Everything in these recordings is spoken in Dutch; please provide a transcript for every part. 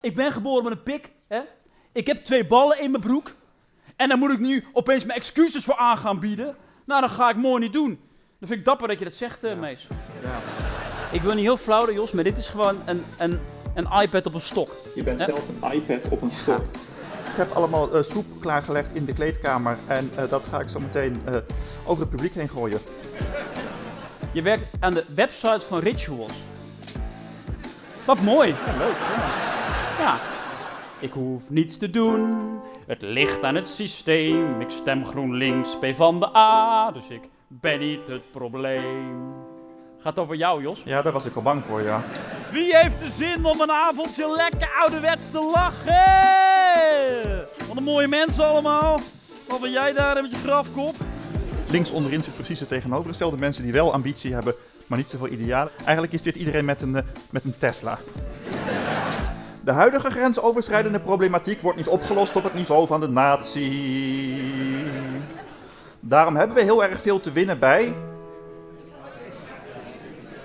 Ik ben geboren met een pik, hè? Ik heb 2 ballen in mijn broek. En daar moet ik nu opeens mijn excuses voor aan gaan bieden. Nou, dat ga ik mooi niet doen. Dan vind ik dapper dat je dat zegt, Mees. Ja. Ik wil niet heel flauw, Jos, maar dit is gewoon een iPad op een stok. Je bent zelf een iPad op een stok. Ik heb allemaal soep klaargelegd in de kleedkamer en dat ga ik zo meteen over het publiek heen gooien. Je werkt aan de website van Rituals. Wat mooi. Ja, leuk. Ja. Ja. Ik hoef niets te doen. Het ligt aan het systeem. Ik stem GroenLinks, PvdA. Dus ik ben niet het probleem. Gaat over jou, Jos. Ja, daar was ik al bang voor, ja. Wie heeft de zin om een avondje lekker ouderwets te lachen? Wat een mooie mensen allemaal. Wat ben jij daar met je grafkop? Links onderin zit precies het tegenovergestelde. Mensen die wel ambitie hebben, maar niet zoveel idealen. Eigenlijk is dit iedereen met een Tesla. De huidige grensoverschrijdende problematiek wordt niet opgelost op het niveau van de natie. Daarom hebben we heel erg veel te winnen bij...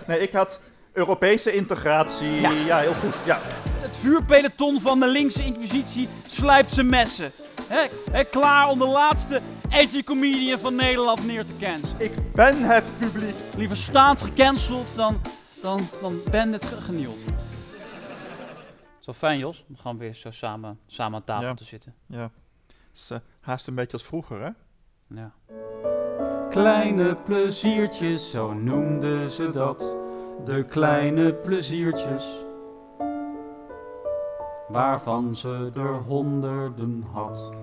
Nee, ik had Europese integratie. Ja. Ja, heel goed. Ja. Het vuurpeloton van de linkse inquisitie slijpt zijn messen. Klaar om de laatste anti-comedian van Nederland neer te cancelen. Ik ben het publiek. Liever staand gecanceld dan ben het genield. Zo fijn, Jos, om gewoon weer zo samen aan tafel te zitten. Ja, het is haast een beetje als vroeger, hè? Ja. Kleine pleziertjes, zo noemden ze dat. De kleine pleziertjes. Waarvan ze er honderden had.